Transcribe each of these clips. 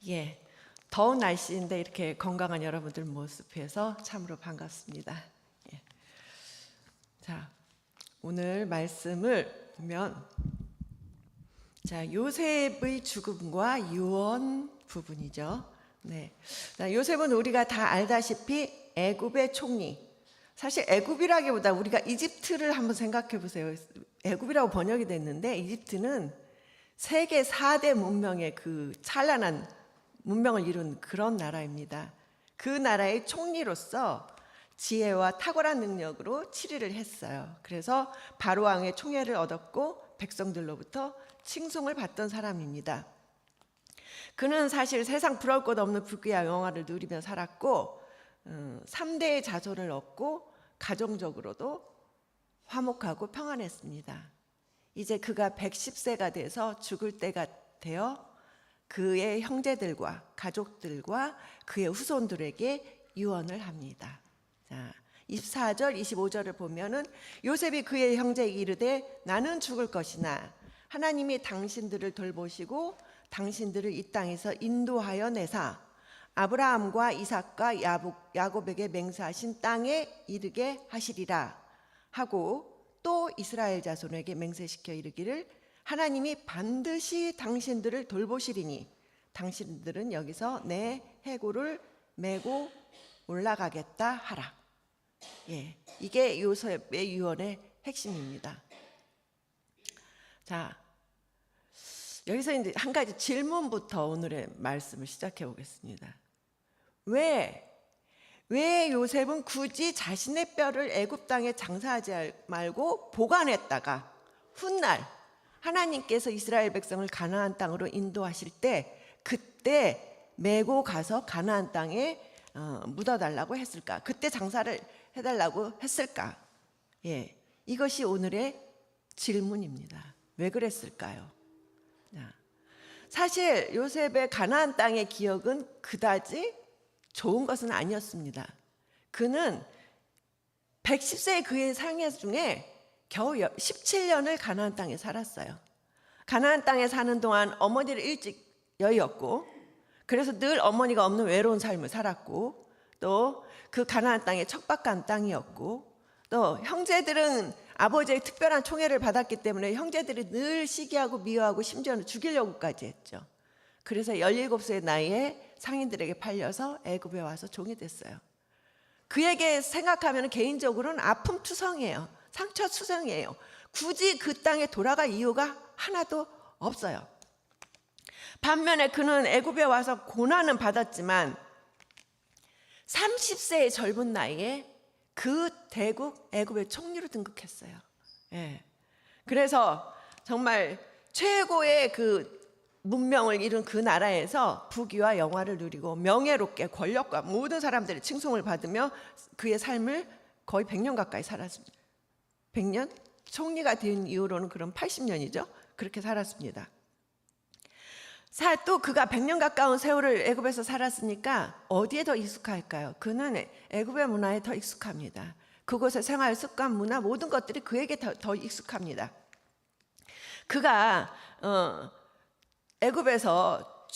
예, 더운 날씨인데 이렇게 건강한 여러분들 모습해서 참으로 반갑습니다. 예. 자, 오늘 말씀을 보면 요셉의 죽음과 유언 부분이죠. 네, 요셉은 우리가 다 알다시피 애굽의 총리. 사실 애굽이라기보다 우리가 이집트를 한번 생각해 보세요. 애굽이라고 번역이 됐는데 이집트는 세계 4대 문명의 그 찬란한 문명을 이룬 그런 나라입니다. 그 나라의 총리로서 지혜와 탁월한 능력으로 치리를 했어요. 그래서 바로 왕의 총애를 얻었고 백성들로부터 칭송을 받던 사람입니다. 그는 사실 세상 부러울 것 없는 부귀와 영화를 누리며 살았고 3대의 자손을 얻고 가정적으로도 화목하고 평안했습니다. 이제 그가 110세가 돼서 죽을 때가 되어 그의 형제들과 가족들과 그의 후손들에게 유언을 합니다. 자, 24절, 25절을 보면은 요셉이 그의 형제에게 이르되 나는 죽을 것이나 하나님이 당신들을 돌보시고 당신들을 이 땅에서 인도하여 내사 아브라함과 이삭과 야곱에게 맹세하신 땅에 이르게 하시리라 하고 또 이스라엘 자손에게 맹세시켜 이르기를 하나님이 반드시 당신들을 돌보시리니 당신들은 여기서 내 해골을 메고 올라가겠다 하라. 예, 이게 요셉의 유언의 핵심입니다. 자, 여기서 이제 한 가지 질문부터 오늘의 말씀을 시작해 보겠습니다. 왜 요셉은 굳이 자신의 뼈를 애굽 땅에 장사하지 말고 보관했다가 훗날 하나님께서 이스라엘 백성을 가나안 땅으로 인도하실 때 그때 메고 가서 가나안 땅에 묻어달라고 했을까? 그때 장사를 해달라고 했을까? 예, 이것이 오늘의 질문입니다. 왜 그랬을까요? 사실 요셉의 가나안 땅의 기억은 그다지 좋은 것은 아니었습니다. 그는 110세의 그의 생애 중에 겨우 17년을 가나안 땅에 살았어요. 가나안 땅에 사는 동안 어머니를 일찍 여의었고 그래서 늘 어머니가 없는 외로운 삶을 살았고 또 그 가나안 땅에 척박한 땅이었고 또 형제들은 아버지의 특별한 총애를 받았기 때문에 형제들이 늘 시기하고 미워하고 심지어는 죽이려고까지 했죠. 그래서 17세 나이에 상인들에게 팔려서 애굽에 와서 종이 됐어요. 그에게 생각하면 개인적으로는 아픔투성이에요. 상처투성이에요. 굳이 그 땅에 돌아갈 이유가 하나도 없어요. 반면에 그는 애굽에 와서 고난은 받았지만 30세의 젊은 나이에 그 대국 애굽의 총리로 등극했어요. 예. 그래서 정말 최고의 그 문명을 이룬 그 나라에서 부귀와 영화를 누리고 명예롭게 권력과 모든 사람들의 칭송을 받으며 그의 삶을 거의 100년 가까이 살았습니다. 100년? 총리가 된 이후로는 그럼 80년이죠. 그렇게 살았습니다. 또 그가 100년 가까운 세월을 애굽에서 살았으니까 어디에 더 익숙할까요? 그는 애굽의 문화에 더 익숙합니다. 그곳의 생활 습관, 문화 모든 것들이 그에게 더 익숙합니다. 그가 애굽에서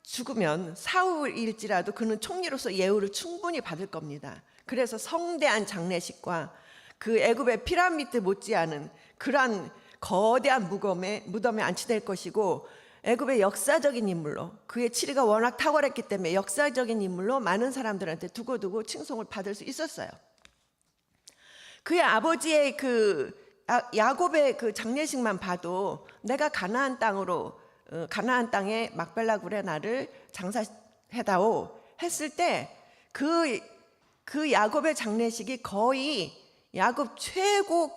죽으면 사후일지라도 그는 총리로서 예우를 충분히 받을 겁니다. 그래서 성대한 장례식과 그 애굽의 피라미드 못지않은 그러한 거대한 무덤에 안치될 것이고 애굽의 역사적인 인물로 그의 치리가 워낙 탁월했기 때문에 역사적인 인물로 많은 사람들한테 두고두고 칭송을 받을 수 있었어요. 그의 아버지의 그 야곱의 그 장례식만 봐도 내가 가나안 땅에 막벨라굴에 나를 장사해다오 했을 때 그 야곱의 장례식이 거의 야곱 최고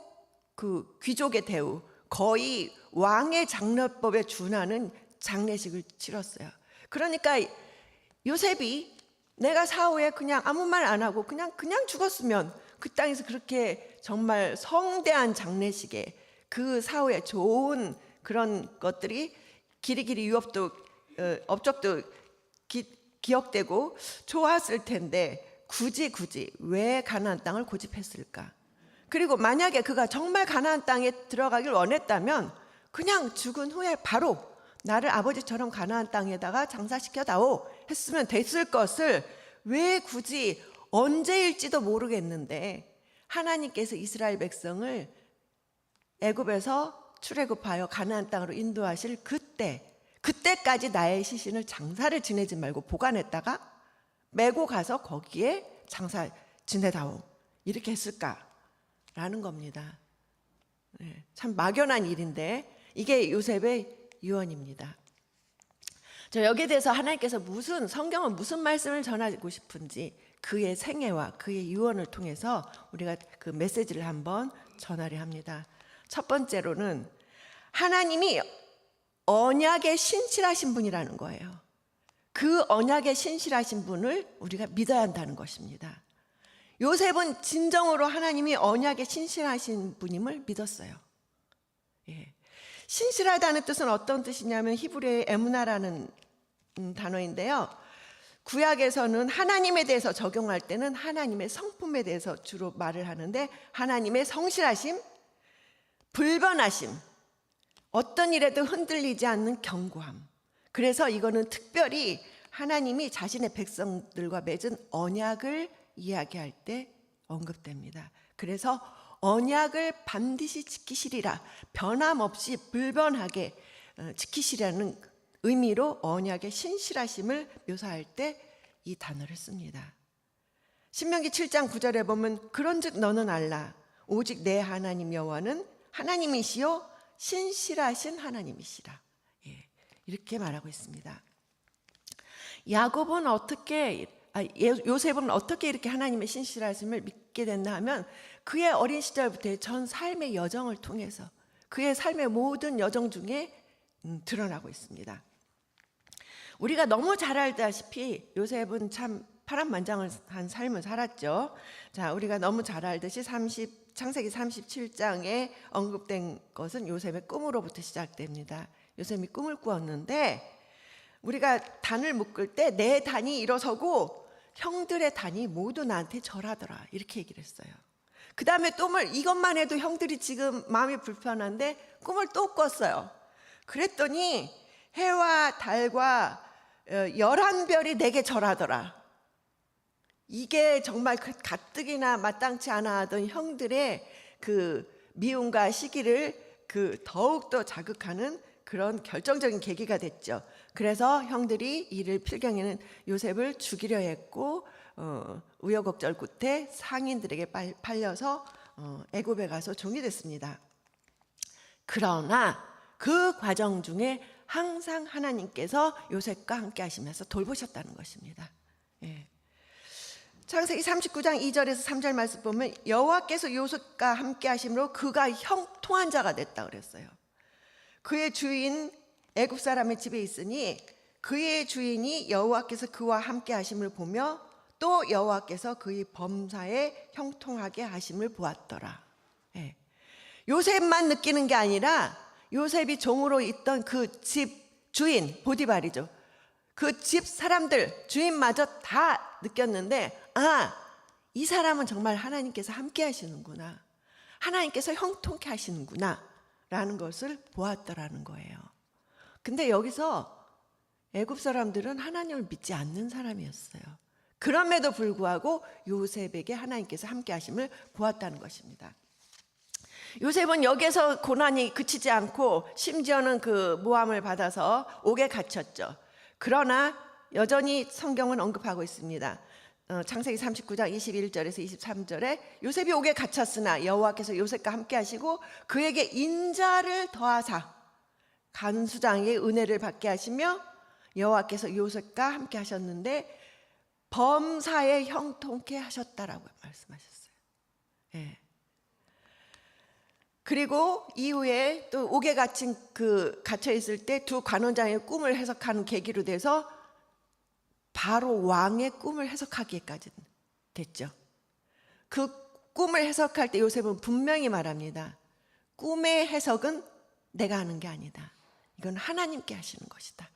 그 귀족의 대우, 거의 왕의 장례법에 준하는 장례식을 치렀어요. 그러니까 요셉이 내가 사후에 그냥 아무 말 안 하고 그냥 죽었으면 그 땅에서 그렇게 정말 성대한 장례식에 그 사후에 좋은 그런 것들이 길이길이 업적도 기억되고 좋았을 텐데 굳이 왜 가나안 땅을 고집했을까? 그리고 만약에 그가 정말 가나안 땅에 들어가길 원했다면 그냥 죽은 후에 바로 나를 아버지처럼 가나안 땅에다가 장사시켜다오 했으면 됐을 것을 왜 굳이 언제일지도 모르겠는데 하나님께서 이스라엘 백성을 애굽에서 출애굽하여 가나안 땅으로 인도하실 그때까지 나의 시신을 장사를 지내지 말고 보관했다가 메고 가서 거기에 장사 지내다오 이렇게 했을까라는 겁니다. 참 막연한 일인데 이게 요셉의 유언입니다. 여기에 대해서 하나님께서 성경은 무슨 말씀을 전하고 싶은지 그의 생애와 그의 유언을 통해서 우리가 그 메시지를 한번 전하려 합니다. 첫 번째로는 하나님이 언약에 신실하신 분이라는 거예요. 그 언약에 신실하신 분을 우리가 믿어야 한다는 것입니다. 요셉은 진정으로 하나님이 언약에 신실하신 분임을 믿었어요. 신실하다는 뜻은 어떤 뜻이냐면 히브리어의 에무나라는 단어인데요. 구약에서는 하나님에 대해서 적용할 때는 하나님의 성품에 대해서 주로 말을 하는데 하나님의 성실하심, 불변하심, 어떤 일에도 흔들리지 않는 견고함. 그래서 이거는 특별히 하나님이 자신의 백성들과 맺은 언약을 이야기할 때 언급됩니다. 그래서 언약을 반드시 지키시리라, 변함없이 불변하게 지키시라는 의미로 언약의 신실하심을 묘사할 때 이 단어를 씁니다. 신명기 7장 9절에 보면 그런즉 너는 알라 오직 내 하나님 여호와는 하나님이시요 신실하신 하나님이시라. 이렇게 말하고 있습니다. 요셉은 어떻게 이렇게 하나님의 신실하심을 믿게 됐나 하면 그의 어린 시절부터의 전 삶의 여정을 통해서 그의 삶의 모든 여정 중에 드러나고 있습니다. 우리가 너무 잘 알다시피 요셉은 참 파란만장한 삶을 살았죠. 자, 우리가 너무 잘 알듯이 창세기 37장에 언급된 것은 요셉의 꿈으로부터 시작됩니다. 요셉이 꿈을 꾸었는데 우리가 단을 묶을 때 내 단이 일어서고 형들의 단이 모두 나한테 절하더라 이렇게 얘기를 했어요. 그 다음에 이것만 해도 형들이 지금 마음이 불편한데 꿈을 또 꿨어요. 그랬더니 해와 달과 11별이 내게 절하더라. 이게 정말 가뜩이나 마땅치 않아 하던 형들의 그 미움과 시기를 더욱더 자극하는 그런 결정적인 계기가 됐죠. 그래서 형들이 이를 필경에는 요셉을 죽이려 했고 우여곡절 끝에 상인들에게 팔려서 애굽에 가서 종이 됐습니다. 그러나 그 과정 중에 항상 하나님께서 요셉과 함께 하시면서 돌보셨다는 것입니다. 창세기 39장 2절에서 3절 말씀 보면 여호와께서 요셉과 함께 하심으로 그가 형통한 자가 됐다 그랬어요. 그의 주인 애굽 사람의 집에 있으니 그의 주인이 여호와께서 그와 함께 하심을 보며 또 여호와께서 그의 범사에 형통하게 하심을 보았더라. 요셉만 느끼는 게 아니라 요셉이 종으로 있던 그 집 주인 보디발이죠. 그 집 사람들 주인마저 다 느꼈는데 이 사람은 정말 하나님께서 함께 하시는구나, 하나님께서 형통케 하시는구나 라는 것을 보았더라는 거예요. 근데 여기서 애굽 사람들은 하나님을 믿지 않는 사람이었어요. 그럼에도 불구하고 요셉에게 하나님께서 함께 하심을 보았다는 것입니다. 요셉은 여기에서 고난이 그치지 않고 심지어는 그 모함을 받아서 옥에 갇혔죠. 그러나 여전히 성경은 언급하고 있습니다. 창세기 39장 21절에서 23절에 요셉이 옥에 갇혔으나 여호와께서 요셉과 함께 하시고 그에게 인자를 더하사 간수장의 은혜를 받게 하시며 여호와께서 요셉과 함께 하셨는데 범사에 형통케 하셨다라고 말씀하셨어요. 그리고 이후에 또 옥에 갇혀 있을 때 두 관원장의 꿈을 해석하는 계기로 돼서 바로 왕의 꿈을 해석하기까지 됐죠. 그 꿈을 해석할 때 요셉은 분명히 말합니다. 꿈의 해석은 내가 하는 게 아니다. 이건 하나님께 하시는 것이다.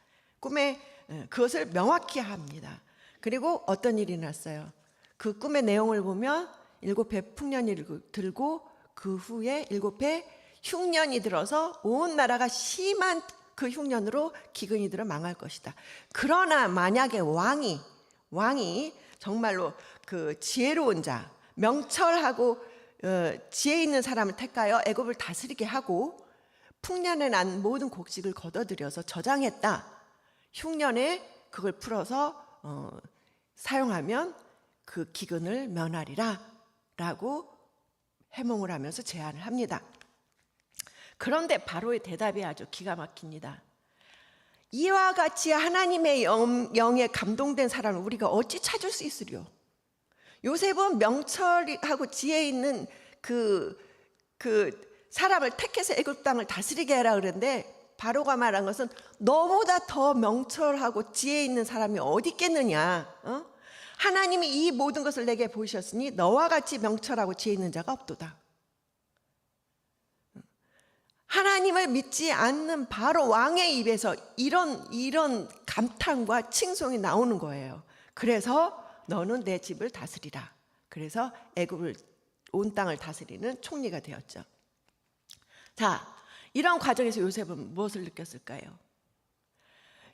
그것을 명확히 합니다. 그리고 어떤 일이 났어요. 그 꿈의 내용을 보면 7배 풍년이 들고 그 후에 7배 흉년이 들어서 온 나라가 심한 그 흉년으로 기근이들은 망할 것이다. 그러나 만약에 왕이 정말로 그 지혜로운 자, 명철하고 지혜 있는 사람을 택하여 애굽을 다스리게 하고 풍년에 난 모든 곡식을 걷어들여서 저장했다. 흉년에 그걸 풀어서 사용하면 그 기근을 면하리라 라고 해몽을 하면서 제안을 합니다. 그런데 바로의 대답이 아주 기가 막힙니다. 이와 같이 하나님의 영에 감동된 사람을 우리가 어찌 찾을 수 있으리요? 요셉은 명철하고 지혜 있는 그 사람을 택해서 애굽 땅을 다스리게 하라 그랬는데 바로가 말한 것은 너보다 더 명철하고 지혜 있는 사람이 어디 있겠느냐? 하나님이 이 모든 것을 내게 보이셨으니 너와 같이 명철하고 지혜 있는 자가 없도다. 하나님을 믿지 않는 바로 왕의 입에서 이런 감탄과 칭송이 나오는 거예요. 그래서 너는 내 집을 다스리라. 그래서 애굽을 온 땅을 다스리는 총리가 되었죠. 자, 이런 과정에서 요셉은 무엇을 느꼈을까요?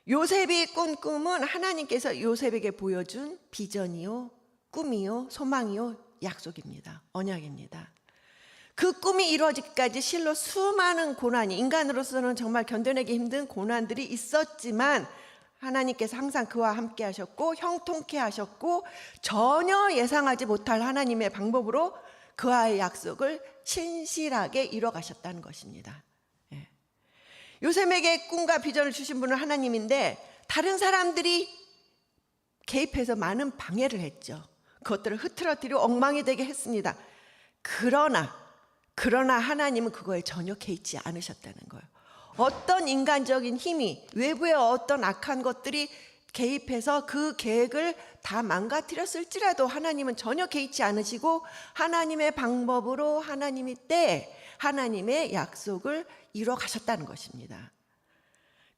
요셉이 꾼 꿈은 하나님께서 요셉에게 보여준 비전이요, 꿈이요, 소망이요, 약속입니다. 언약입니다. 그 꿈이 이루어지기까지 실로 수많은 고난이, 인간으로서는 정말 견뎌내기 힘든 고난들이 있었지만 하나님께서 항상 그와 함께 하셨고 형통케 하셨고 전혀 예상하지 못할 하나님의 방법으로 그와의 약속을 신실하게 이뤄가셨다는 것입니다. 요셉에게 꿈과 비전을 주신 분은 하나님인데 다른 사람들이 개입해서 많은 방해를 했죠. 그것들을 흐트러뜨리고 엉망이 되게 했습니다. 그러나 하나님은 그거에 전혀 개의치 않으셨다는 거예요. 어떤 인간적인 힘이, 외부의 어떤 악한 것들이 개입해서 그 계획을 다 망가뜨렸을지라도 하나님은 전혀 개의치 않으시고 하나님의 방법으로 하나님의 때에 하나님의 약속을 이뤄 가셨다는 것입니다.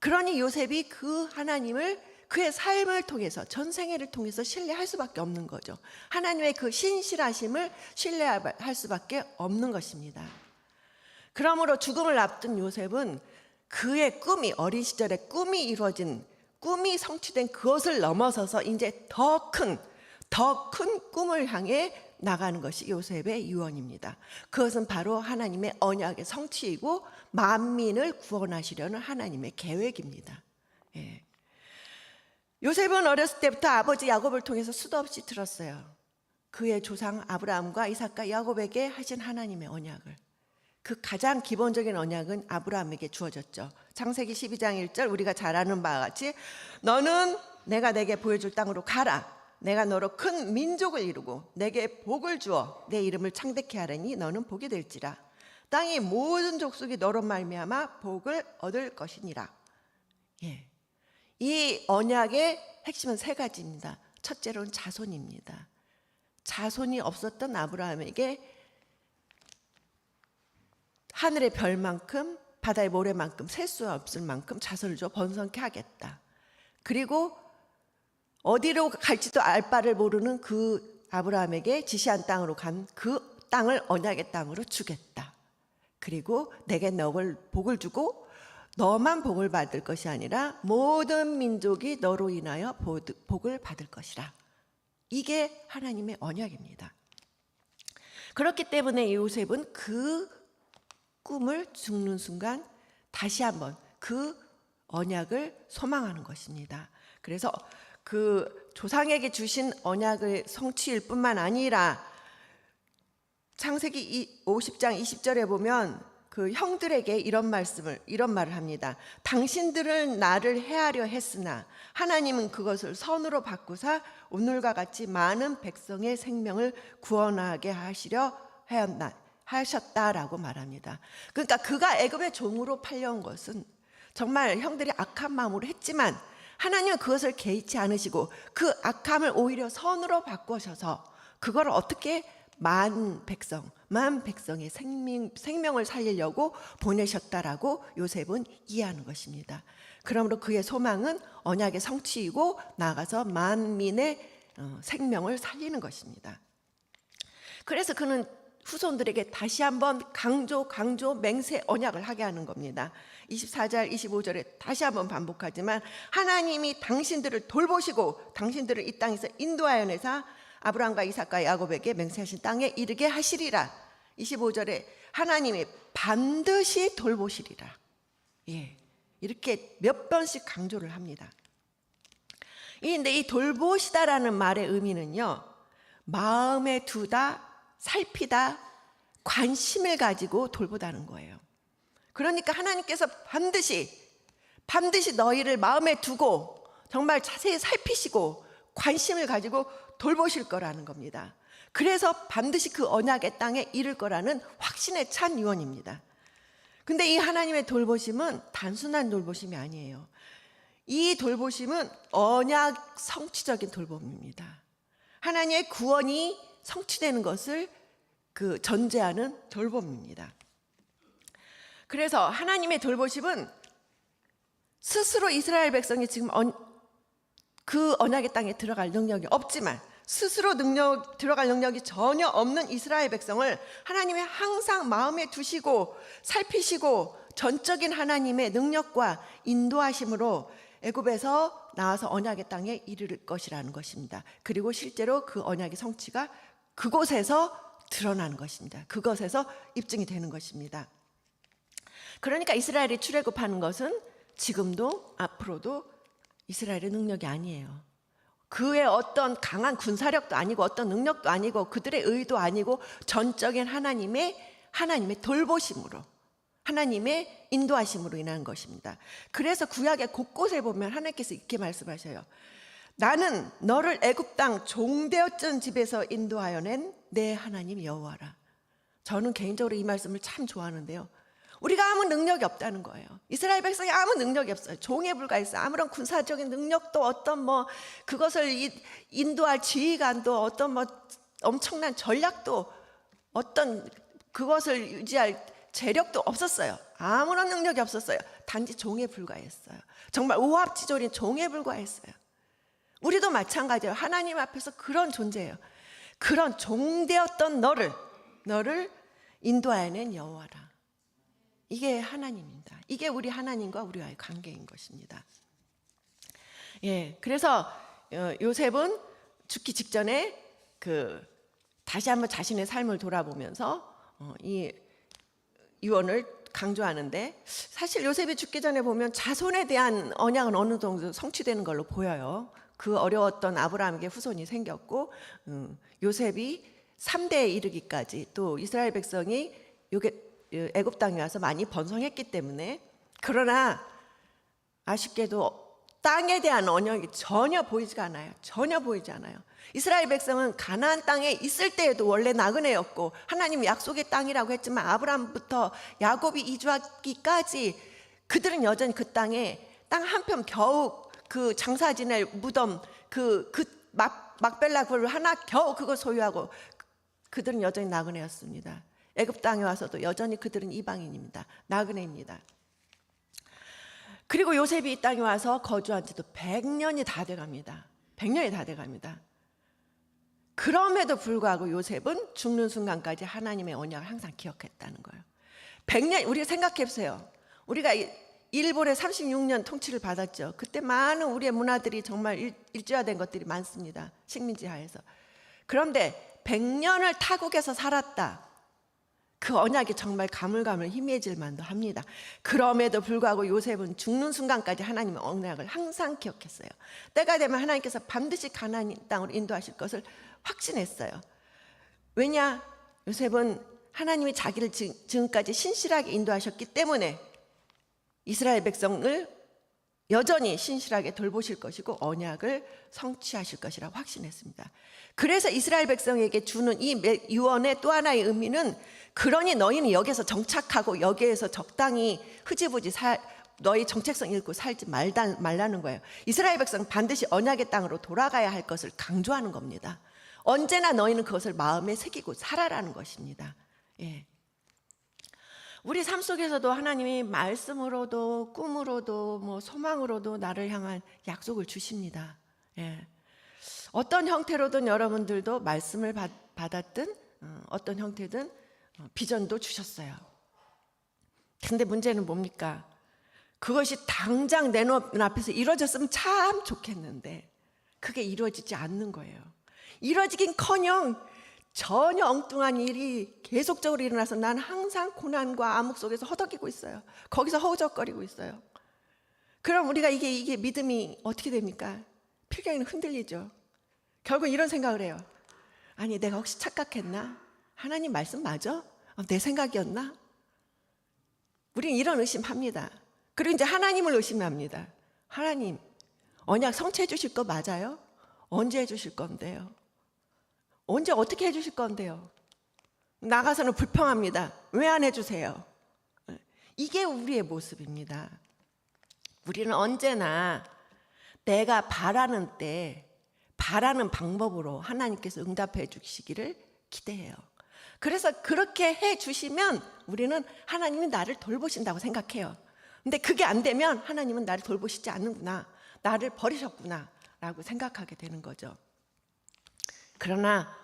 그러니 요셉이 그 하나님을 그의 삶을 통해서, 전생애를 통해서 신뢰할 수밖에 없는 거죠. 하나님의 그 신실하심을 신뢰할 수밖에 없는 것입니다. 그러므로 죽음을 앞둔 요셉은 그의 꿈이, 어린 시절에 꿈이 이루어진, 꿈이 성취된 그것을 넘어서서 이제 더 큰 꿈을 향해 나가는 것이 요셉의 유언입니다. 그것은 바로 하나님의 언약의 성취이고 만민을 구원하시려는 하나님의 계획입니다. 요셉은 어렸을 때부터 아버지 야곱을 통해서 수도 없이 들었어요. 그의 조상 아브라함과 이삭과 야곱에게 하신 하나님의 언약을. 그 가장 기본적인 언약은 아브라함에게 주어졌죠. 창세기 12장 1절 우리가 잘 아는 바와 같이 너는 내가 내게 보여줄 땅으로 가라. 내가 너로 큰 민족을 이루고 내게 복을 주어 내 이름을 창대케 하려니 너는 복이 될지라. 땅의 모든 족속이 너로 말미암아 복을 얻을 것이니라. 이 언약의 핵심은 세 가지입니다. 첫째로는 자손입니다. 자손이 없었던 아브라함에게 하늘의 별만큼 바다의 모래만큼 셀 수 없을 만큼 자손을 줘 번성케 하겠다. 그리고 어디로 갈지도 알 바를 모르는 그 아브라함에게 지시한 땅으로 간 그 땅을 언약의 땅으로 주겠다. 그리고 내게 너를 복을 주고 너만 복을 받을 것이 아니라 모든 민족이 너로 인하여 복을 받을 것이라. 이게 하나님의 언약입니다. 그렇기 때문에 요셉은 그 꿈을 죽는 순간 다시 한번 그 언약을 소망하는 것입니다. 그래서 그 조상에게 주신 언약의 성취일 뿐만 아니라 창세기 50장 20절에 보면 그 형들에게 이런 말을 합니다. 당신들은 나를 해하려 했으나 하나님은 그것을 선으로 바꾸사 오늘과 같이 많은 백성의 생명을 구원하게 하시려 하셨다라고 말합니다. 그러니까 그가 애굽의 종으로 팔려온 것은 정말 형들이 악한 마음으로 했지만 하나님은 그것을 개의치 않으시고 그 악함을 오히려 선으로 바꾸셔서 그걸 어떻게 만 백성의 생명을 살리려고 보내셨다라고 요셉은 이해하는 것입니다. 그러므로 그의 소망은 언약의 성취이고 나아가서 만민의 생명을 살리는 것입니다. 그래서 그는 후손들에게 다시 한번 강조 맹세 언약을 하게 하는 겁니다. 24절 25절에 다시 한번 반복하지만 하나님이 당신들을 돌보시고 당신들을 이 땅에서 인도하여 내사 아브라함과 이삭과 야곱에게 맹세하신 땅에 이르게 하시리라. 25절에 하나님이 반드시 돌보시리라. 예, 이렇게 몇 번씩 강조를 합니다. 근데 이 돌보시다라는 말의 의미는요, 마음에 두다, 살피다, 관심을 가지고 돌보다는 거예요. 그러니까 하나님께서 반드시 너희를 마음에 두고 정말 자세히 살피시고 관심을 가지고 돌보실 거라는 겁니다. 그래서 반드시 그 언약의 땅에 이를 거라는 확신에 찬 유언입니다. 근데 이 하나님의 돌보심은 단순한 돌보심이 아니에요. 이 돌보심은 언약 성취적인 돌봄입니다. 하나님의 구원이 성취되는 것을 전제하는 돌봄입니다. 그래서 하나님의 돌보심은 스스로 이스라엘 백성이 지금 그 언약의 땅에 들어갈 능력이 없지만 스스로 들어갈 능력이 전혀 없는 이스라엘 백성을 하나님이 항상 마음에 두시고 살피시고 전적인 하나님의 능력과 인도하심으로 애굽에서 나와서 언약의 땅에 이를 것이라는 것입니다. 그리고 실제로 그 언약의 성취가 그곳에서 드러나는 것입니다. 그것에서 입증이 되는 것입니다. 그러니까 이스라엘이 출애굽하는 것은 지금도 앞으로도 이스라엘의 능력이 아니에요. 그의 어떤 강한 군사력도 아니고 어떤 능력도 아니고 그들의 의도 아니고 전적인 하나님의 돌보심으로, 하나님의 인도하심으로 인한 것입니다. 그래서 구약의 곳곳에 보면 하나님께서 이렇게 말씀하셔요. 나는 너를 애굽 땅 종되었던 집에서 인도하여 낸 내 하나님 여호와라. 저는 개인적으로 이 말씀을 참 좋아하는데요. 우리가 아무 능력이 없다는 거예요. 이스라엘 백성이 아무 능력이 없어요. 종에 불과했어요. 아무런 군사적인 능력도 어떤 그것을 인도할 지휘관도 어떤 엄청난 전략도 어떤 그것을 유지할 재력도 없었어요. 아무런 능력이 없었어요. 단지 종에 불과했어요. 정말 오합지졸인 종에 불과했어요. 우리도 마찬가지예요. 하나님 앞에서 그런 존재예요. 그런 종되었던 너를 인도하여낸 여호와라. 이게 하나님입니다. 이게 우리 하나님과 우리와의 관계인 것입니다. 예, 그래서 요셉은 죽기 직전에 다시 한번 자신의 삶을 돌아보면서 이 유언을 강조하는데, 사실 요셉이 죽기 전에 보면 자손에 대한 언약은 어느 정도 성취되는 걸로 보여요. 그 어려웠던 아브라함에게 후손이 생겼고, 요셉이 3대에 이르기까지 또 이스라엘 백성이 애굽 땅에 와서 많이 번성했기 때문에, 그러나 아쉽게도 땅에 대한 언약이 전혀 보이지 않아요. 이스라엘 백성은 가나안 땅에 있을 때에도 원래 나그네였고 하나님 약속의 땅이라고 했지만 아브라함부터 야곱이 이주하기까지 그들은 여전히 그 땅에 땅 한편 겨우 그 장사 지낼 무덤 막벨라 굴 하나 겨우 그거 소유하고 그들은 여전히 나그네였습니다. 애굽 땅에 와서도 여전히 그들은 이방인입니다. 나그네입니다. 그리고 요셉이 이 땅에 와서 거주한 지도 100년이 다 돼갑니다. 100년이 다 돼갑니다. 그럼에도 불구하고 요셉은 죽는 순간까지 하나님의 언약을 항상 기억했다는 거예요. 100년, 우리가 생각해 보세요. 우리가 일본의 36년 통치를 받았죠. 그때 많은 우리의 문화들이 정말 일제화된 것들이 많습니다. 식민지 하에서. 그런데 100년을 타국에서 살았다. 그 언약이 정말 가물가물 희미해질 만도 합니다. 그럼에도 불구하고 요셉은 죽는 순간까지 하나님의 언약을 항상 기억했어요. 때가 되면 하나님께서 반드시 가나안 땅으로 인도하실 것을 확신했어요. 왜냐? 요셉은 하나님이 자기를 지금까지 신실하게 인도하셨기 때문에 이스라엘 백성을 여전히 신실하게 돌보실 것이고 언약을 성취하실 것이라고 확신했습니다. 그래서 이스라엘 백성에게 주는 이 유언의 또 하나의 의미는, 그러니 너희는 여기에서 정착하고 여기에서 적당히 흐지부지 너희 정체성 잃고 살지 말라는 거예요. 이스라엘 백성은 반드시 언약의 땅으로 돌아가야 할 것을 강조하는 겁니다. 언제나 너희는 그것을 마음에 새기고 살아라는 것입니다. 예. 우리 삶 속에서도 하나님이 말씀으로도 꿈으로도 소망으로도 나를 향한 약속을 주십니다. 예. 어떤 형태로든 여러분들도 말씀을 받았든 어떤 형태든 비전도 주셨어요. 근데 문제는 뭡니까? 그것이 당장 내 눈앞에서 이루어졌으면 참 좋겠는데 그게 이루어지지 않는 거예요. 이루어지긴커녕 전혀 엉뚱한 일이 계속적으로 일어나서 나는 항상 고난과 암흑 속에서 허덕이고 있어요. 거기서 허우적거리고 있어요. 그럼 우리가 이게 믿음이 어떻게 됩니까? 필경이는 흔들리죠. 결국 이런 생각을 해요. 아니, 내가 혹시 착각했나? 하나님 말씀 맞아? 내 생각이었나? 우리는 이런 의심합니다. 그리고 이제 하나님을 의심합니다. 하나님, 언약 성취해 주실 거 맞아요? 언제 해 주실 건데요? 언제 어떻게 해 주실 건데요? 나가서는 불평합니다. 왜 안 해주세요? 이게 우리의 모습입니다. 우리는 언제나 내가 바라는 때 바라는 방법으로 하나님께서 응답해 주시기를 기대해요. 그래서 그렇게 해 주시면 우리는 하나님이 나를 돌보신다고 생각해요. 근데 그게 안 되면 하나님은 나를 돌보시지 않는구나, 나를 버리셨구나 라고 생각하게 되는 거죠. 그러나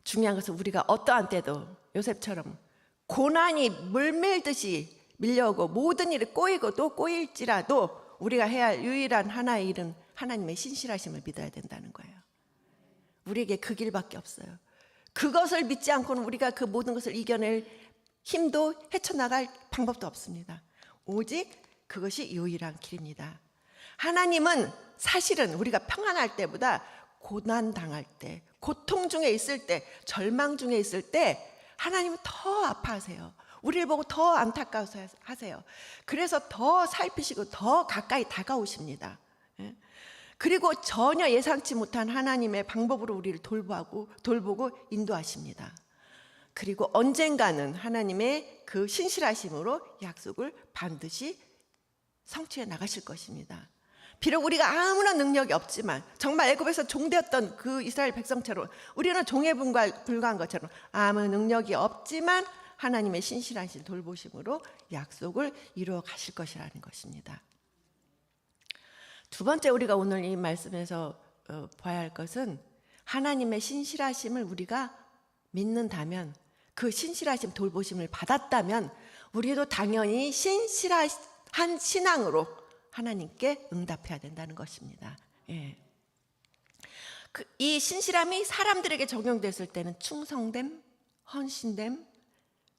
중요한 것은 우리가 어떠한 때도 요셉처럼 고난이 물밀듯이 밀려오고 모든 일이 꼬이고 또 꼬일지라도 우리가 해야 할 유일한 하나의 일은 하나님의 신실하심을 믿어야 된다는 거예요. 우리에게 그 길밖에 없어요. 그것을 믿지 않고는 우리가 그 모든 것을 이겨낼 힘도 헤쳐나갈 방법도 없습니다. 오직 그것이 유일한 길입니다. 하나님은 사실은 우리가 평안할 때보다 고난당할 때, 고통 중에 있을 때, 절망 중에 있을 때 하나님은 더 아파하세요. 우리를 보고 더 안타까워하세요. 그래서 더 살피시고 더 가까이 다가오십니다. 그리고 전혀 예상치 못한 하나님의 방법으로 우리를 돌보고 인도하십니다. 그리고 언젠가는 하나님의 그 신실하심으로 약속을 반드시 성취해 나가실 것입니다. 비록 우리가 아무런 능력이 없지만 정말 애굽에서 종되었던 그 이스라엘 백성처럼 우리는 종에 불과한 것처럼 아무 능력이 없지만 하나님의 신실하신 돌보심으로 약속을 이루어 가실 것이라는 것입니다. 두 번째, 우리가 오늘 이 말씀에서 봐야 할 것은 하나님의 신실하심을 우리가 믿는다면, 그 신실하심 돌보심을 받았다면 우리도 당연히 신실한 신앙으로 하나님께 응답해야 된다는 것입니다. 예. 이 신실함이 사람들에게 적용됐을 때는 충성됨, 헌신됨,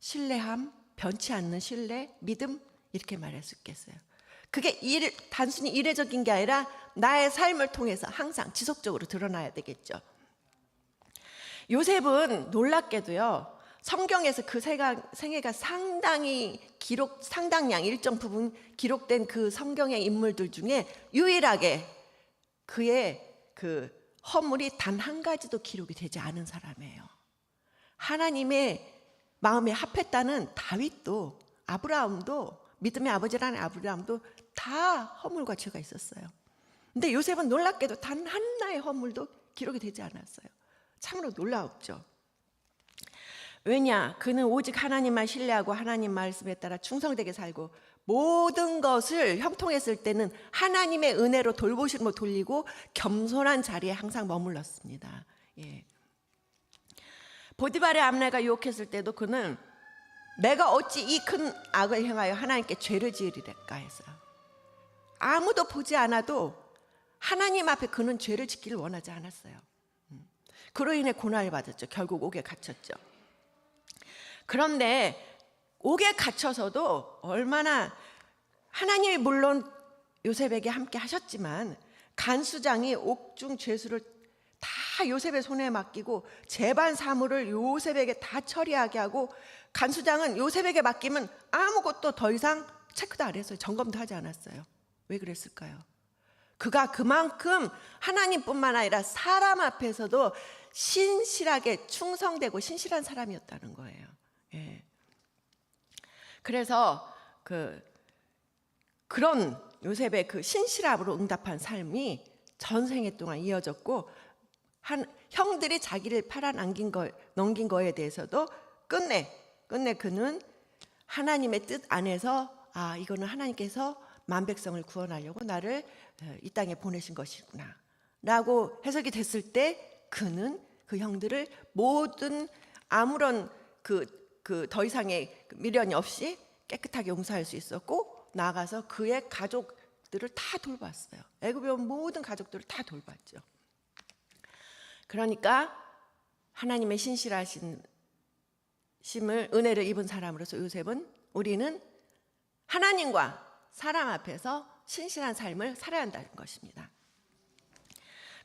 신뢰함, 변치 않는 신뢰, 믿음, 이렇게 말할 수 있겠어요. 그게 단순히 이례적인 게 아니라 나의 삶을 통해서 항상 지속적으로 드러나야 되겠죠. 요셉은 놀랍게도요, 성경에서 그 생애가 상당량 일정 부분 기록된 그 성경의 인물들 중에 유일하게 그의 그 허물이 단 한 가지도 기록이 되지 않은 사람이에요. 하나님의 마음에 합했다는 다윗도, 아브라함도, 믿음의 아버지라는 아브라함도 다 허물과 죄가 있었어요. 근데 요셉은 놀랍게도 단 하나의 허물도 기록이 되지 않았어요. 참으로 놀라웠죠. 왜냐? 그는 오직 하나님만 신뢰하고 하나님 말씀에 따라 충성되게 살고 모든 것을 형통했을 때는 하나님의 은혜로 돌보심으로 돌리고 겸손한 자리에 항상 머물렀습니다. 예. 보디발의 아내가 유혹했을 때도 그는 내가 어찌 이 큰 악을 행하여 하나님께 죄를 지으리까 해서 아무도 보지 않아도 하나님 앞에 그는 죄를 짓기를 원하지 않았어요. 그로 인해 고난을 받았죠. 결국 옥에 갇혔죠. 그런데 옥에 갇혀서도 얼마나 하나님이 물론 요셉에게 함께 하셨지만 간수장이 옥중 죄수를 다 요셉의 손에 맡기고 재반 사물을 요셉에게 다 처리하게 하고 간수장은 요셉에게 맡기면 아무것도 더 이상 체크도 안 했어요. 점검도 하지 않았어요. 왜 그랬을까요? 그가 그만큼 하나님뿐만 아니라 사람 앞에서도 신실하게 충성되고 신실한 사람이었다는 거예요. 예. 그래서 그런 요셉의 그 신실함으로 응답한 삶이 전생애 동안 이어졌고 형들이 자기를 넘긴 거에 대해서도 끝내 그는 하나님의 뜻 안에서 이거는 하나님께서 만백성을 구원하려고 나를 이 땅에 보내신 것이구나 라고 해석이 됐을 때 그는 그 형들을 아무런 그 그 더 이상의 미련이 없이 깨끗하게 용서할 수 있었고, 나아가서 그의 가족들을 다 돌봤어요. 애굽에 온 모든 가족들을 다 돌봤죠. 그러니까 하나님의 신실하신 심을 은혜를 입은 사람으로서 요셉은 우리는 하나님과 사람 앞에서 신실한 삶을 살아야 한다는 것입니다.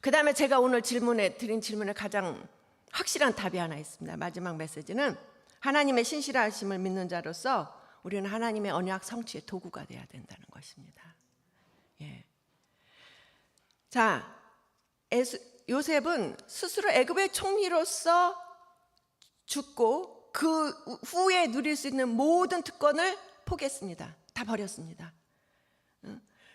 그 다음에 제가 오늘 드린 질문에 가장 확실한 답이 하나 있습니다. 마지막 메시지는 하나님의 신실하심을 믿는 자로서 우리는 하나님의 언약 성취의 도구가 되어야 된다는 것입니다. 예. 자, 요셉은 스스로 애굽의 총리로서 죽고 그 후에 누릴 수 있는 모든 특권을 포기했습니다. 다 버렸습니다.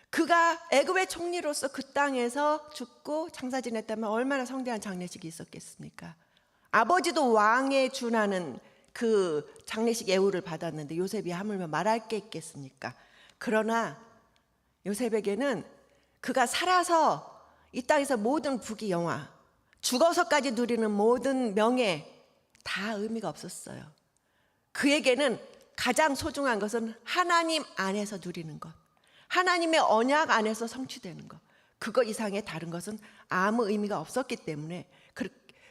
그가 애굽의 총리로서 그 땅에서 죽고 장사 지냈다면 얼마나 성대한 장례식이 있었겠습니까? 아버지도 왕에 준하는 그 장례식 예우를 받았는데 요셉이 하물며 말할 게 있겠습니까? 그러나 요셉에게는 그가 살아서 이 땅에서 모든 부귀 영화, 죽어서까지 누리는 모든 명예 다 의미가 없었어요. 그에게는 가장 소중한 것은 하나님 안에서 누리는 것, 하나님의 언약 안에서 성취되는 것, 그거 이상의 다른 것은 아무 의미가 없었기 때문에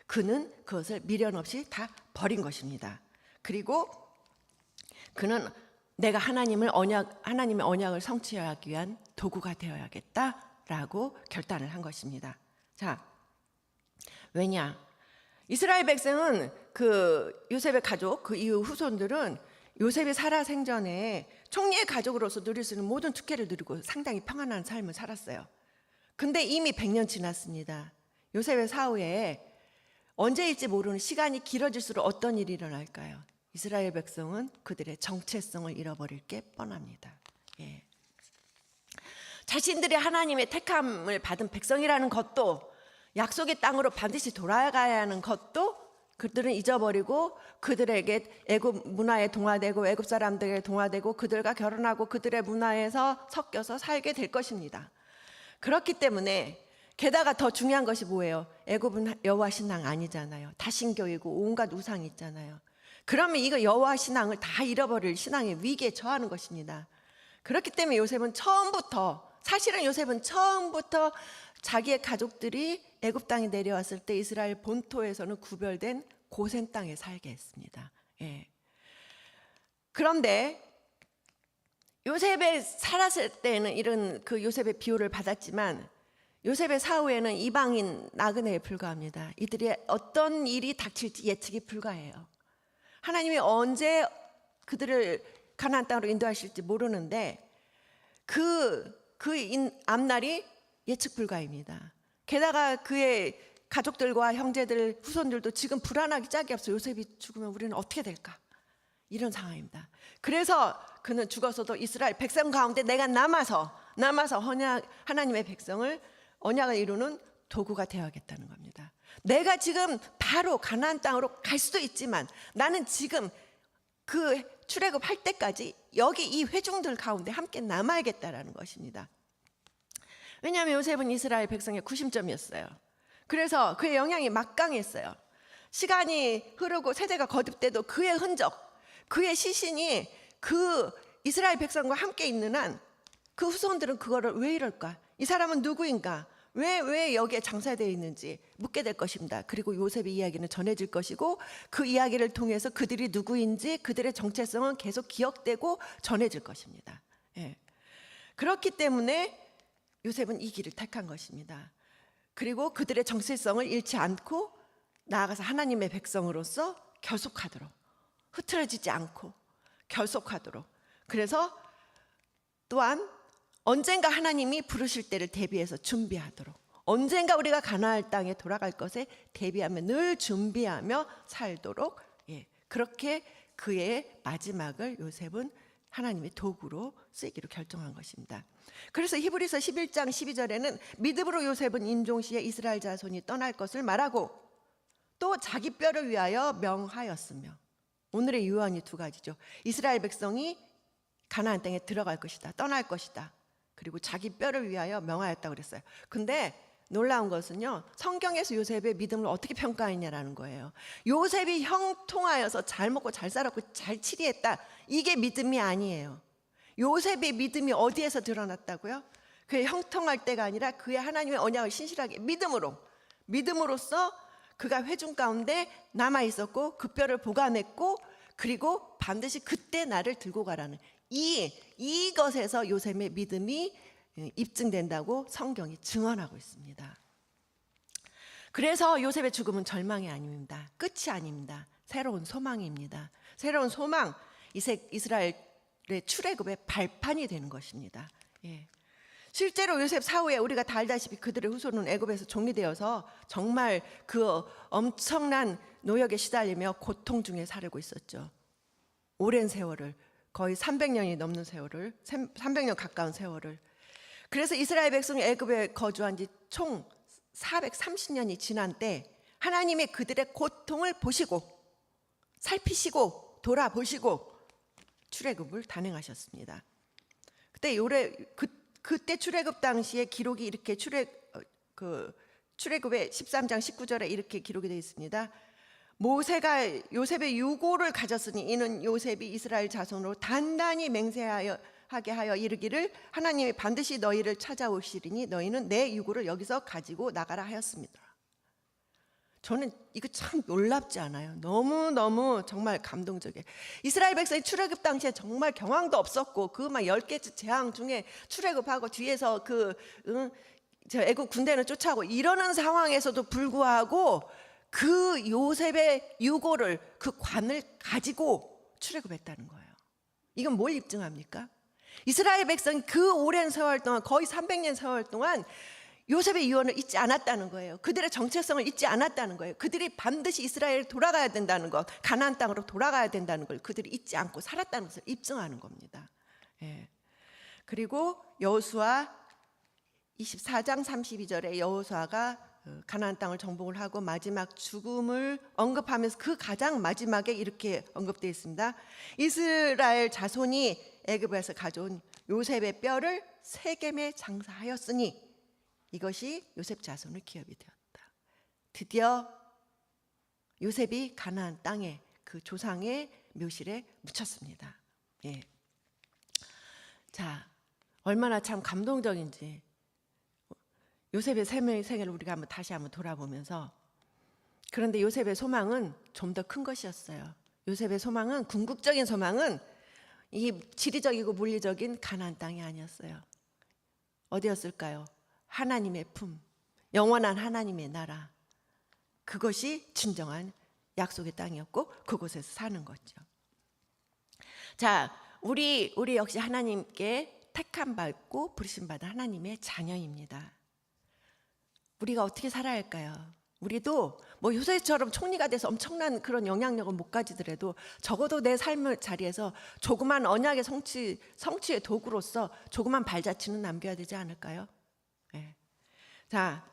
그는 그것을 미련 없이 다 버린 것입니다. 그리고 그는 내가 하나님의 언약을 성취하기 위한 도구가 되어야겠다라고 결단을 한 것입니다. 자, 왜냐? 이스라엘 백성은 그 요셉의 가족, 그 이후 후손들은 요셉이 살아 생전에 총리의 가족으로서 누릴 수 있는 모든 특혜를 누리고 상당히 평안한 삶을 살았어요. 근데 이미 100년 지났습니다. 요셉의 사후에 언제일지 모르는 시간이 길어질수록 어떤 일이 일어날까요? 이스라엘 백성은 그들의 정체성을 잃어버릴 게 뻔합니다. 예. 자신들이 하나님의 택함을 받은 백성이라는 것도, 약속의 땅으로 반드시 돌아가야 하는 것도 그들은 잊어버리고 그들에게 애굽 문화에 동화되고 애굽 사람들에게 동화되고 그들과 결혼하고 그들의 문화에서 섞여서 살게 될 것입니다. 그렇기 때문에 게다가 더 중요한 것이 뭐예요? 애굽은 여호와 신앙 아니잖아요. 다신교이고 온갖 우상이 있잖아요. 그러면 이거 여호와 신앙을 다 잃어버릴 신앙의 위기에 처하는 것입니다. 그렇기 때문에 사실은 요셉은 처음부터 자기의 가족들이 애굽 땅에 내려왔을 때 이스라엘 본토에서는 구별된 고센 땅에 살게 했습니다. 예. 그런데 요셉이 살았을 때는 이런 그 요셉의 비호를 받았지만 요셉의 사후에는 이방인 나그네에 불과합니다. 이들이 어떤 일이 닥칠지 예측이 불가해요. 하나님이 언제 그들을 가나안 땅으로 인도하실지 모르는데 그 앞날이 예측 불가입니다. 게다가 그의 가족들과 형제들, 후손들도 지금 불안하기 짝이 없어요. 요셉이 죽으면 우리는 어떻게 될까? 이런 상황입니다. 그래서 그는 죽어서도 이스라엘 백성 가운데 내가 남아서 하나님의 백성을 언약을 이루는 도구가 되어야겠다는 겁니다. 내가 지금 바로 가나안 땅으로 갈 수도 있지만 나는 지금 그 출애굽할 때까지 여기 이 회중들 가운데 함께 남아야겠다라는 것입니다. 왜냐하면 요셉은 이스라엘 백성의 구심점이었어요. 그래서 그의 영향이 막강했어요. 시간이 흐르고 세대가 거듭돼도 그의 흔적, 그의 시신이 그 이스라엘 백성과 함께 있는 한 그 후손들은 그거를 왜 이럴까? 이 사람은 누구인가? 왜 여기에 장사되어 있는지 묻게 될 것입니다. 그리고 요셉의 이야기는 전해질 것이고 그 이야기를 통해서 그들이 누구인지 그들의 정체성은 계속 기억되고 전해질 것입니다. 예. 그렇기 때문에 요셉은 이 길을 택한 것입니다. 그리고 그들의 정체성을 잃지 않고 나아가서 하나님의 백성으로서 결속하도록, 흐트러지지 않고 결속하도록, 그래서 또한 언젠가 하나님이 부르실 때를 대비해서 준비하도록, 언젠가 우리가 가나안 땅에 돌아갈 것에 대비하며 늘 준비하며 살도록, 그렇게 그의 마지막을 요셉은 하나님의 도구로 쓰기로 결정한 것입니다. 그래서 히브리서 11장 12절에는 믿음으로 요셉은 임종시에 이스라엘 자손이 떠날 것을 말하고 또 자기 뼈를 위하여 명하였으며, 오늘의 유언이 두 가지죠. 이스라엘 백성이 가나안 땅에 들어갈 것이다, 떠날 것이다, 그리고 자기 뼈를 위하여 명하였다고 그랬어요. 근데 놀라운 것은요, 성경에서 요셉의 믿음을 어떻게 평가했냐라는 거예요. 요셉이 형통하여서 잘 먹고 잘 살았고 잘 치리했다, 이게 믿음이 아니에요. 요셉의 믿음이 어디에서 드러났다고요? 그의 형통할 때가 아니라 그의 하나님의 언약을 신실하게 믿음으로써 그가 회중 가운데 남아 있었고 그 뼈를 보관했고, 그리고 반드시 그때 나를 들고 가라는 이것에서 요셉의 믿음이 입증된다고 성경이 증언하고 있습니다. 그래서 요셉의 죽음은 절망이 아닙니다. 끝이 아닙니다. 새로운 소망입니다. 새로운 소망, 이스라엘의 출애굽의 발판이 되는 것입니다. 예. 실제로 요셉 사후에 우리가 다 알다시피 그들의 후손은 애굽에서 종리되어서 정말 그 엄청난 노역에 시달리며 고통 중에 살고 있었죠. 오랜 세월을, 거의 300년이 넘는 세월을, 300년 가까운 세월을. 그래서 이스라엘 백성이 애굽에 거주한 지 총 430년이 지난 때 하나님이 그들의 고통을 보시고 살피시고 돌아보시고 출애굽을 단행하셨습니다. 그때 출애굽 당시에 기록이 이렇게 출애굽의 13장 19절에 이렇게 기록이 되어 있습니다. 모세가 요셉의 유고를 가졌으니 이는 요셉이 이스라엘 자손으로 단단히 맹세하게 하여 이르기를 하나님이 반드시 너희를 찾아오시리니 너희는 내 유고를 여기서 가지고 나가라 하였습니다. 저는 이거 참 놀랍지 않아요? 너무너무 정말 감동적이에요. 이스라엘 백성이 출애굽 당시에 정말 경황도 없었고 그 막 10개 재앙 중에 출애굽하고 뒤에서 애굽 군대는 쫓아오고 이러는 상황에서도 불구하고 그 요셉의 유고를, 그 관을 가지고 출애굽했다는 거예요. 이건 뭘 입증합니까? 이스라엘 백성이 그 오랜 세월 동안, 거의 300년 세월 동안 요셉의 유언을 잊지 않았다는 거예요. 그들의 정체성을 잊지 않았다는 거예요. 그들이 반드시 이스라엘에 돌아가야 된다는 것, 가나안 땅으로 돌아가야 된다는 걸 그들이 잊지 않고 살았다는 것을 입증하는 겁니다. 예. 그리고 여호수아 24장 32절에 여호수아가 가나안 땅을 정복을 하고 마지막 죽음을 언급하면서 그 가장 마지막에 이렇게 언급되어 있습니다. 이스라엘 자손이 애굽에서 가져온 요셉의 뼈를 세겜에 장사하였으니 이것이 요셉 자손의 기업이 되었다. 드디어 요셉이 가나안 땅에 그 조상의 묘실에 묻혔습니다. 예. 자, 얼마나 참 감동적인지. 요셉의 생애를 우리가 다시 한번 돌아보면서, 그런데 요셉의 소망은 좀 더 큰 것이었어요. 요셉의 소망은, 궁극적인 소망은 이 지리적이고 물리적인 가나안 땅이 아니었어요. 어디였을까요? 하나님의 품, 영원한 하나님의 나라. 그것이 진정한 약속의 땅이었고 그곳에서 사는 거죠. 자, 우리 역시 하나님께 택함 받고 부르심 받은 하나님의 자녀입니다. 우리가 어떻게 살아야 할까요? 우리도 뭐 요셉처럼 총리가 돼서 엄청난 그런 영향력을 못 가지더라도 적어도 내 삶의 자리에서 조그만 언약의 성취의 도구로서 조그만 발자취는 남겨야 되지 않을까요? 네. 자,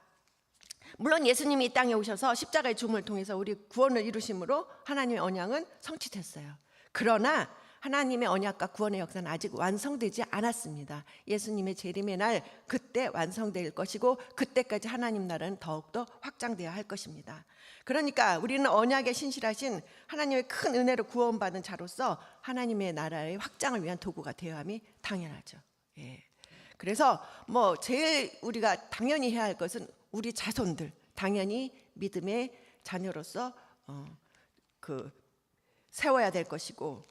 물론 예수님이 이 땅에 오셔서 십자가의 죽음을 통해서 우리 구원을 이루심으로 하나님의 언약은 성취됐어요. 그러나 하나님의 언약과 구원의 역사는 아직 완성되지 않았습니다. 예수님의 재림의 날 그때 완성될 것이고 그때까지 하나님 나라는 더욱더 확장되어야 할 것입니다. 그러니까 우리는 언약에 신실하신 하나님의 큰 은혜로 구원받은 자로서 하나님의 나라의 확장을 위한 도구가 되어야 함이 당연하죠. 예. 그래서 뭐 제일 우리가 당연히 해야 할 것은 우리 자손들, 당연히 믿음의 자녀로서 세워야 될 것이고,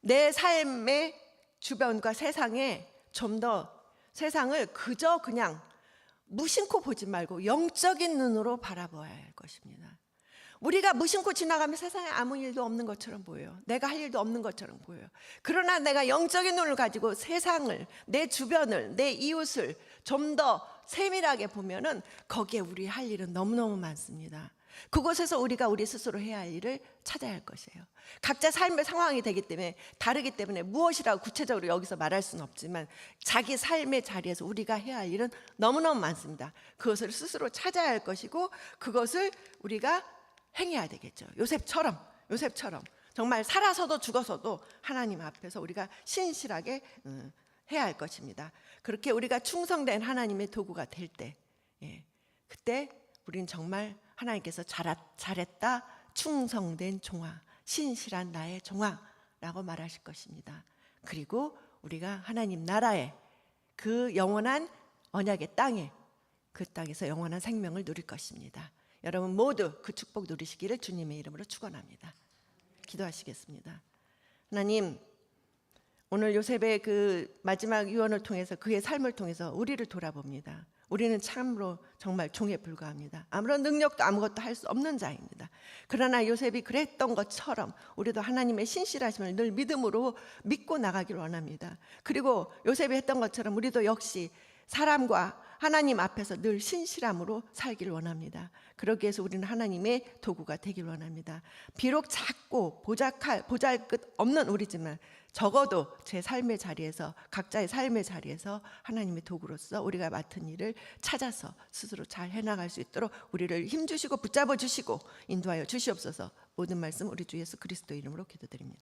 내 삶의 주변과 세상에 좀 더 세상을 그저 그냥 무심코 보지 말고 영적인 눈으로 바라봐야 할 것입니다. 우리가 무심코 지나가면 세상에 아무 일도 없는 것처럼 보여요. 내가 할 일도 없는 것처럼 보여요. 그러나 내가 영적인 눈을 가지고 세상을, 내 주변을, 내 이웃을 좀 더 세밀하게 보면은 거기에 우리 할 일은 너무너무 많습니다. 그곳에서 우리가 우리 스스로 해야 할 일을 찾아야 할 것이에요. 각자 삶의 상황이 되기 때문에 다르기 때문에 무엇이라고 구체적으로 여기서 말할 수는 없지만 자기 삶의 자리에서 우리가 해야 할 일은 너무너무 많습니다. 그것을 스스로 찾아야 할 것이고 그것을 우리가 행해야 되겠죠. 요셉처럼 정말 살아서도 죽어서도 하나님 앞에서 우리가 신실하게 해야 할 것입니다. 그렇게 우리가 충성된 하나님의 도구가 될 때, 그때 우린 정말 하나님께서 잘했다, 충성된 종아, 신실한 나의 종아라고 말하실 것입니다. 그리고 우리가 하나님 나라에 그 영원한 언약의 땅에 그 땅에서 영원한 생명을 누릴 것입니다. 여러분 모두 그 축복 누리시기를 주님의 이름으로 축원합니다. 기도하시겠습니다. 하나님, 오늘 요셉의 그 마지막 유언을 통해서 그의 삶을 통해서 우리를 돌아봅니다. 우리는 참으로 정말 종에 불과합니다. 아무런 능력도 아무것도 할 수 없는 자입니다. 그러나 요셉이 그랬던 것처럼 우리도 하나님의 신실하심을 늘 믿음으로 믿고 나가길 원합니다. 그리고 요셉이 했던 것처럼 우리도 역시 사람과 하나님 앞에서 늘 신실함으로 살길 원합니다. 그러기 위해서 우리는 하나님의 도구가 되길 원합니다. 비록 작고 보잘것 없는 우리지만 적어도 제 삶의 자리에서, 각자의 삶의 자리에서 하나님의 도구로서 우리가 맡은 일을 찾아서 스스로 잘 해나갈 수 있도록 우리를 힘주시고 붙잡아 주시고 인도하여 주시옵소서. 모든 말씀 우리 주 예수 그리스도 이름으로 기도드립니다.